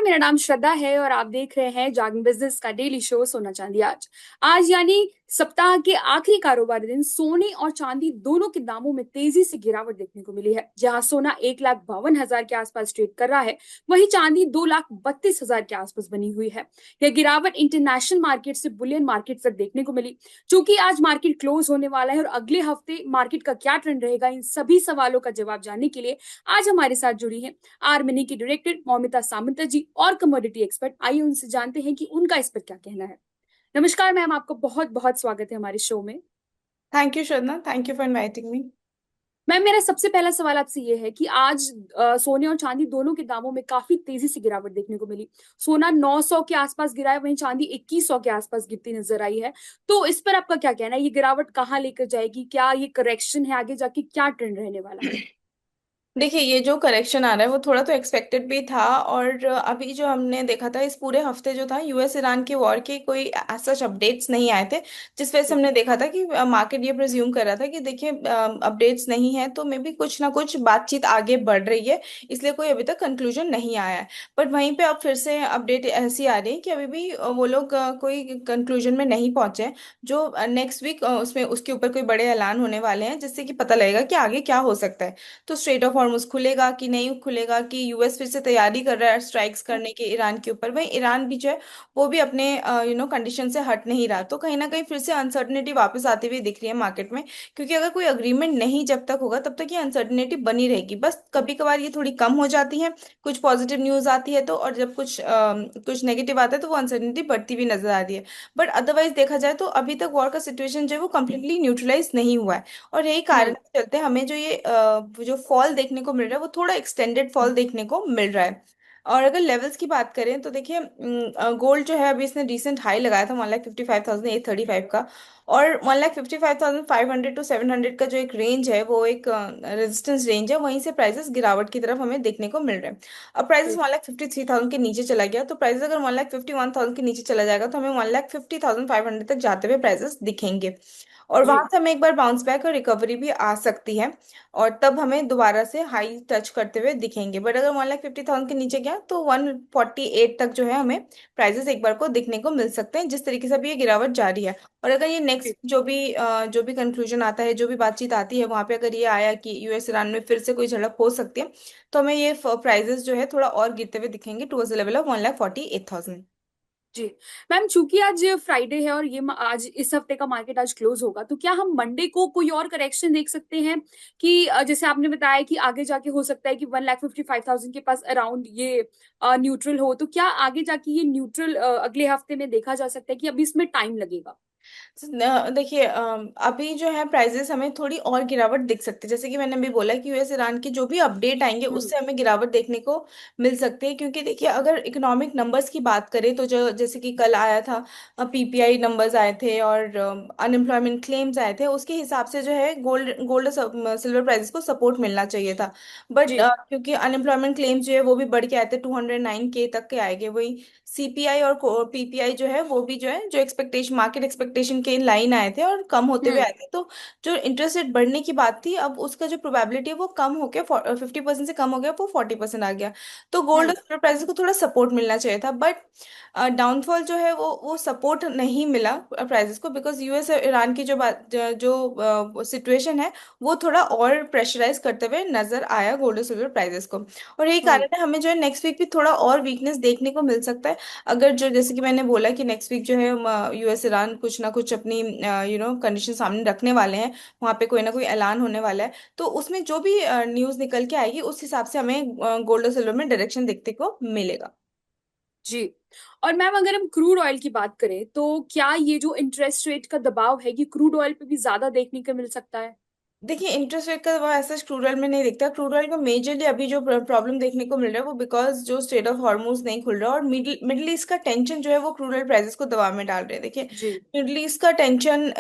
मेरा नाम श्रद्धा है और आप देख रहे हैं जागरण बिजनेस का डेली शो सोना चांदी आज। आज यानी सप्ताह के आखिरी कारोबारी दिन सोने और चांदी दोनों के दामों में तेजी से गिरावट देखने को मिली है। जहां सोना 1,52,000 के आसपास ट्रेड कर रहा है, वहीं चांदी 2,32,000 के आसपास बनी हुई है। यह गिरावट इंटरनेशनल मार्केट से बुलियन मार्केट तक देखने को मिली। चूंकि आज मार्केट क्लोज होने वाला है और अगले हफ्ते मार्केट का क्या ट्रेंड रहेगा, इन सभी सवालों का जवाब जानने के लिए आज हमारे साथ जुड़ी है आर्मनी की डायरेक्टर मौमिता सामंत जी और कमोडिटी एक्सपर्ट। आइए उनसे जानते हैं कि उनका इस पर क्या कहना है। नमस्कार मैम, आपको बहुत बहुत स्वागत है हमारे शो में। Thank you Shraddha, thank you for inviting me. Ma'am, मेरा सबसे पहला सवाल आपसे ये है कि आज सोने और चांदी दोनों के दामों में काफी तेजी से गिरावट देखने को मिली। सोना 900 के आसपास गिरा है, वहीं चांदी 2100 के आसपास गिरती नजर आई है। तो इस पर आपका क्या कहना है? ये गिरावट कहाँ लेकर जाएगी? क्या ये करेक्शन है? आगे जाके क्या ट्रेंड रहने वाला है? देखिए, ये जो करेक्शन आ रहा है वो थोड़ा तो एक्सपेक्टेड भी था। और अभी जो हमने देखा था इस पूरे हफ्ते जो था यूएस ईरान के वॉर के कोई सच अपडेट्स नहीं आए थे, जिस वजह से जी। हमने देखा था कि मार्केट ये प्रिज्यूम कर रहा था कि देखिए अपडेट्स नहीं है तो मे बी कुछ ना कुछ बातचीत आगे बढ़ रही है, इसलिए कोई अभी तक कंक्लूजन नहीं आया है। बट वहीं पे अब फिर से अपडेट ऐसी आ रही है कि अभी भी वो लोग कोई कंक्लूजन में नहीं पहुंचे हैं। जो नेक्स्ट वीक उसमें उसके ऊपर कोई बड़े ऐलान होने वाले हैं जिससे कि पता लगेगा कि आगे क्या हो सकता है। तो स्ट्रेट ऑफ हॉर्मुज खुलेगा कि नहीं खुलेगा, कि यूएस फिर से तैयारी कर रहा है स्ट्राइक्स करने की ईरान के ऊपर। वही ईरान भी जो है वो भी अपने कंडीशन से हट नहीं रहा, तो कहीं ना कहीं फिर से अनसर्टनिटी वापस आती हुई दिख रही है मार्केट में। क्योंकि अगर कोई अग्रीमेंट नहीं जब तक होगा तब तक ये अनसर्टनिटी बनी रहेगी। बस कभी कभार ये थोड़ी कम हो जाती है, कुछ पॉजिटिव न्यूज आती है तो, और जब कुछ नेगेटिव आता है तो वो अनसर्टनिटी बढ़ती हुई नजर आ रही है। बट अदरवाइज देखा जाए तो अभी तक वॉर का सिचुएशन जो है वो कम्प्लीटली न्यूट्रलाइज नहीं हुआ है। और यही कारण हम्म। के चलते हमें जो ये जो फॉल देखने को मिल रहा है वो थोड़ा एक्सटेंडेड फॉल देखने को मिल रहा है। और अगर लेवल्स की बात करें तो देखिए, गोल्ड जो है अभी इसने रिसेंट हाई लगाया था 1,55,835 का। और 1,55,500 टू 700 का जो एक रेंज है वो एक रेजिस्टेंस रेंज है, वहीं से प्राइसेस गिरावट की तरफ हमें देखने को मिल रहे हैं। अब प्राइसेस जी। 1,53,000 के नीचे चला गया, तो प्राइसेस अगर 1,51,000 के नीचे चला जाएगा तो हमें 1,50,500 तक जाते हुए प्राइसेस दिखेंगे। और जी। वहां से हमें एक बार बाउंस बैक और रिकवरी भी आ सकती है, और तब हमें दोबारा से हाई टच करते हुए दिखेंगे। बट अगर 1,50,000 के नीचे गया तो 148 तक जो है हमें प्राइसेस एक बार को दिखने को मिल सकते हैं, जिस तरीके से भी ये गिरावट जारी है। और अगर ये जी। नेक्स्ट जो भी कंक्लूजन आता है, जो भी बातचीत आती है वहां पे अगर ये आया कि यूएस ईरान में फिर से कोई झड़प हो सकती है, तो हमें ये प्राइसेस जो है थोड़ा और गिरते हुए दिखेंगे टुवर्ड्स द लेवल ऑफ 1,48,000। जी। मैम, चूंकि आज फ्राइडे है और आज इस हफ्ते का मार्केट आज क्लोज होगा, तो क्या हम मंडे को कोई और करेक्शन देख सकते हैं कि जैसे आपने बताया कि आगे जाके हो सकता है कि 1,55,000 के पास अराउंड ये न्यूट्रल हो, तो क्या आगे जाके ये न्यूट्रल अगले हफ्ते में देखा जा सकता है कि अभी इसमें टाइम लगेगा? देखिए, अभी जो है प्राइजेस हमें थोड़ी और गिरावट दिख सकती है, जैसे कि मैंने अभी बोला कि यूएस ईरान के जो भी अपडेट आएंगे हम्म। उससे हमें गिरावट देखने को मिल सकती है। क्योंकि देखिए, अगर इकोनॉमिक नंबर्स की बात करें तो जो जैसे कि कल आया था, पीपीआई नंबर्स आए थे और अनएम्प्लॉयमेंट क्लेम्स आए थे, उसके हिसाब से जो है गोल्ड गोल्ड सिल्वर प्राइसेस को सपोर्ट मिलना चाहिए था। बट जी। क्योंकि अनएम्प्लॉयमेंट क्लेम्स जो है वो भी बढ़ के आए थे, 209K तक के आएंगे। वही सीपीआई और पीपीआई जो है वो भी जो है जो एक्सपेक्टेशन मार्केट एक्सपेक्टेशन के इन लाइन आए थे और कम होते हुए हम्म। आए थे। तो जो इंटरेस्ट रेट बढ़ने की बात थी, अब उसका जो प्रोबेबिलिटी है वो कम हो गया, 50% से कम हो गया, वो 40% आ गया। तो गोल्ड और हम्म। सिल्वर प्राइसेस को थोड़ा सपोर्ट मिलना चाहिए था। बट डाउनफॉल जो है वो सपोर्ट नहीं मिला प्राइसेस को, बिकॉज यूएस और ईरान की जो बात जो सिचुएशन है वो थोड़ा और प्रेशराइज करते हुए नजर आया गोल्ड और सिल्वर प्राइसेस को। और यही हम्म। कारण है हमें जो है नेक्स्ट वीक भी थोड़ा और वीकनेस देखने को मिल सकता है। अगर जो जैसे कि मैंने बोला कि नेक्स्ट वीक जो है यूएस ईरान कुछ ना कुछ अपनी कंडीशन सामने रखने वाले हैं, वहां पे कोई ना कोई ऐलान होने वाला है, तो उसमें जो भी न्यूज़ निकल के आएगी उस हिसाब से हमें गोल्ड और सिल्वर में डायरेक्शन देखने को मिलेगा। जी। और मैम, अगर हम क्रूड ऑयल की बात करें तो क्या ये जो इंटरेस्ट रेट का दबाव है ये क्रूड ऑयल पे भी ज्यादा देखने को मिल सकता है? देखिए, इंटरेस्ट रेट का वो ऐसा क्रूड ऑयल में नहीं दिखता। क्रूड ऑयल को मेजरली अभी जो प्रॉब्लम देखने को मिल रहा है वो बिकॉज जो स्टेट ऑफ हॉर्मूज नहीं खुल रहा, और मिडिल मिडिल ईस्ट का टेंशन जो है वो क्रूड ऑयल प्राइसेस को दबाव में डाल रहे हैं। देखिए, जी। मिडिल ईस्ट का टेंशन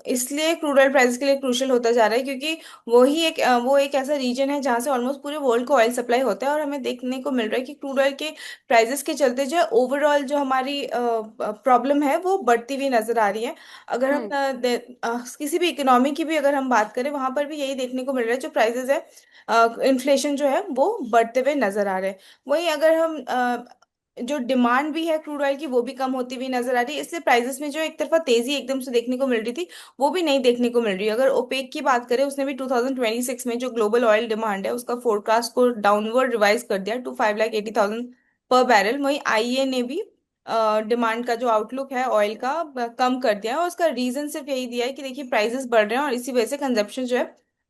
इसलिए क्रूड ऑयल प्राइसेस के लिए क्रूशियल होता जा रहा है क्योंकि वो एक ऐसा रीजन है जहाँ से ऑलमोस्ट पूरे वर्ल्ड को ऑयल सप्लाई होता है। और हमें देखने को मिल रहा है कि क्रूड ऑयल के प्राइसेस के चलते जो है ओवरऑल जो हमारी प्रॉब्लम है वो बढ़ती हुई नजर आ रही है। अगर हम हम्म। किसी भी इकोनॉमी की भी अगर हम बात करें, वहां पर भी यही देखने को मिल रहा है, जो प्राइसेस है इन्फ्लेशन जो है वो बढ़ते हुए नजर आ रहे हैं। वहीं अगर हम जो डिमांड भी है क्रूड ऑयल की वो भी कम होती हुई नजर आ रही है, इसलिए प्राइसेस में जो एक तरफा तेजी एकदम से देखने को मिल रही थी वो भी नहीं देखने को मिल रही है। अगर ओपेक की बात करें, उसने भी 2026 में जो ग्लोबल ऑयल डिमांड है उसका फोरकास्ट को डाउनवर्ड रिवाइज कर दिया टू 5,80,000 पर बैरल। वहीं आईईए ने भी डिमांड का जो आउटलुक है ऑयल का कम कर दिया है, और उसका रीजन सिर्फ यही दिया है कि देखिए प्राइसेस बढ़ रहे हैं और इसी वजह से कंजप्शन जो है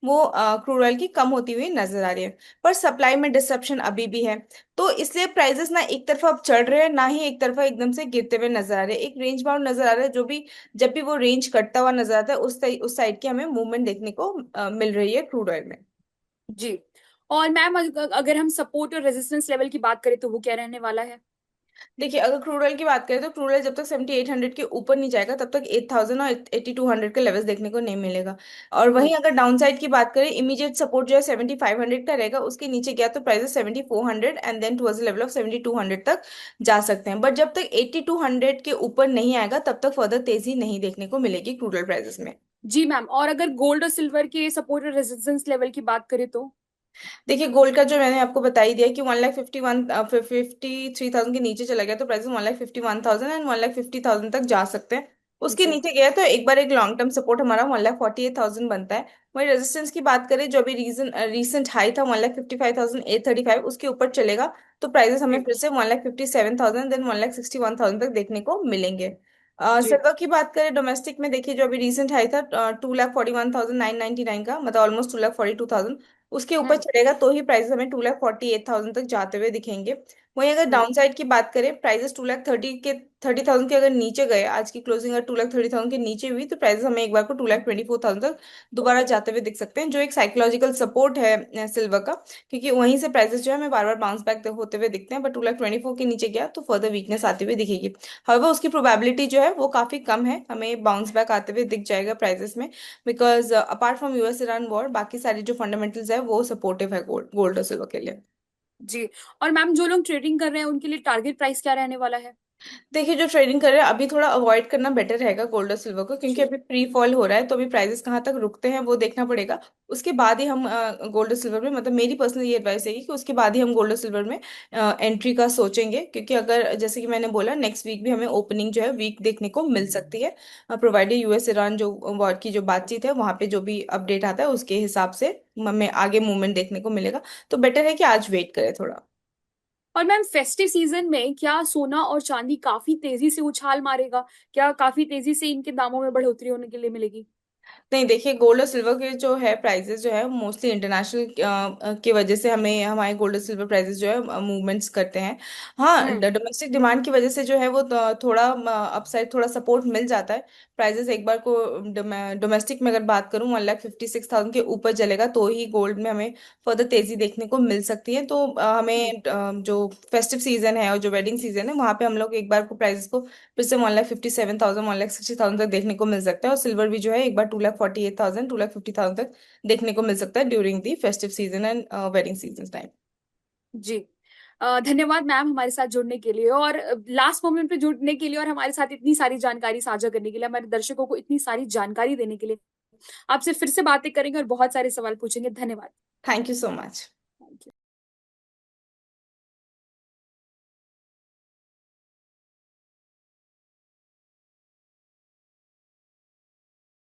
वो क्रूड ऑयल की कम होती हुई नजर आ रही है। पर सप्लाई में डिसरप्शन अभी भी है, तो इसलिए प्राइसेस ना एक तरफा अब चढ़ रहे हैं ना ही एक तरफा एकदम से गिरते हुए नजर आ रहे हैं। एक रेंज बाउंड नजर आ रहा है, जो भी जब भी वो रेंज कटता हुआ नजर आता है उस साइड की हमें मूवमेंट देखने को मिल रही है क्रूड ऑयल में। जी। और मैम अगर हम सपोर्ट और रेजिस्टेंस लेवल की बात करें तो वो क्या रहने वाला है? देखिए, अगर क्रूड ऑयल की बात करें तो क्रूड ऑयल जब तक 7,800 के ऊपर नहीं जाएगा तब तक 8,000 और 8,200 के लेवल्स देखने को नहीं मिलेगा। और हम्म। वहीं अगर डाउन साइड की बात करें, इमीडिएट सपोर्ट जो है 7,500 का रहेगा, उसके नीचे गया तो price 7,400 and then towards level of 7,200 तक जा सकते हैं। बट जब तक 8,200 के ऊपर नहीं आएगा तब तक फर्दर तेजी नहीं देखने को मिलेगी क्रूड ऑयल प्राइसेस में। जी मैम, और अगर गोल्ड और सिल्वर के सपोर्ट और रेजिस्टेंस लेवल की बात करें तो? देखिए, गोल्ड का जो मैंने आपको बता ही दिया कि 1,51,53,000 के नीचे चला गया तो प्राइस 1,51,000 एंड 1,50,000 तक जा सकते हैं। उसके जी। नीचे गया तो एक बार एक लॉन्ग टर्म सपोर्ट हमारा 1,48,000 बनता है। वही रेजिस्टेंस की बात करें, जो अभी रीसेंट हाई था 1,55,835, उसके ऊपर चलेगा तो प्राइसेस हमें जी। फिर से 1,57,000 देन 1,61,000 तक देखने को मिलेंगे। जी। सिल्वर की बात करें डोमेस्टिक में, देखिए जो अभी रिसेंट हाई था 2,41,999 का, मतलब ऑलमोस्ट 2,42,000, उसके ऊपर हम्म। चलेगा तो ही प्राइसेस हमें 2,48,000 तक जाते हुए दिखेंगे। वहीं अगर हम्म। डाउन साइड की बात करें, प्राइसेस 2,30,000 के अगर नीचे गए, आज की क्लोजिंग अगर 2,30,000 के नीचे हुई तो प्राइसेस हमें एक बार को 2,24,000 तक दोबारा जाते हुए दिख सकते हैं, जो एक साइकोलॉजिकल सपोर्ट है सिल्वर का, क्योंकि वहीं से प्राइसेस जो है हमें बार बार बाउंस बैक होते हुए दिखते हैं। बट 2,24,000 के नीचे गया तो फर्दर वीकनेस आती हुई दिखेगी। हाउएवर उसकी प्रोबेबिलिटी जो है वो काफी कम है, हमें बाउंस बैक आते हुए दिख जाएगा प्राइसेस में, because apart from US Iran war बाकी सारी जो फंडामेंटल्स है वो सपोर्टिव है गोल्ड गोल्ड और सिल्वर के लिए। जी। और मैम, जो लोग ट्रेडिंग कर रहे हैं उनके लिए टारगेट प्राइस क्या रहने वाला है? देखिए, जो ट्रेडिंग कर रहे हैं अभी थोड़ा अवॉइड करना बेटर रहेगा गोल्ड और सिल्वर को, क्योंकि जी। अभी प्री फॉल हो रहा है, तो अभी प्राइसेस कहाँ तक रुकते हैं वो देखना पड़ेगा। उसके बाद ही हम गोल्ड और सिल्वर में, मतलब मेरी पर्सनल ये एडवाइस है कि उसके बाद ही हम गोल्ड और सिल्वर में एंट्री का सोचेंगे, क्योंकि अगर जैसे कि मैंने बोला नेक्स्ट वीक भी हमें ओपनिंग जो है वीक देखने को मिल सकती है, प्रोवाइडेड यूएस ईरान जो वॉर की जो बातचीत है वहां पे जो भी अपडेट आता है उसके हिसाब से हमें आगे मूवमेंट देखने को मिलेगा। तो बेटर है कि आज वेट करें थोड़ा। और मैम, फेस्टिव सीजन में क्या सोना और चांदी काफी तेजी से उछाल मारेगा? क्या काफी तेजी से इनके दामों में बढ़ोतरी होने के लिए मिलेगी? नहीं, देखिए गोल्ड और सिल्वर के जो है प्राइसेस जो है मोस्टली इंटरनेशनल की वजह से हमें हमारे गोल्ड और सिल्वर प्राइसेस जो है मूवमेंट्स करते हैं। हाँ, हम्म। डोमेस्टिक डिमांड की वजह से जो है वो थोड़ा अपसाइड थोड़ा सपोर्ट मिल जाता है। प्राइसेस एक बार को डोमेस्टिक में अगर बात करूँ 1,56,000 के ऊपर चलेगा तो ही गोल्ड में हमें फर्दर तेजी देखने को मिल सकती है। तो हम्म। हमें जो फेस्टिव सीजन है और जो वेडिंग सीजन है वहाँ पे हम लोग एक बार को प्राइसेस को फिर से 1,57,000 1,60,000 तक देखने को मिल सकता है, और सिल्वर भी जो है एक बार 2,48,000 2,50,000 तक देखने को मिल सकता है during the festive season and wedding season time. जी। धन्यवाद मैम हमारे साथ जुड़ने के लिए, और लास्ट मोमेंट पे जुड़ने के लिए, और हमारे साथ इतनी सारी जानकारी साझा करने के लिए, हमारे दर्शकों को इतनी सारी जानकारी देने के लिए। आपसे फिर से बातें करेंगे और बहुत सारे सवाल पूछेंगे। धन्यवाद। Thank you so much.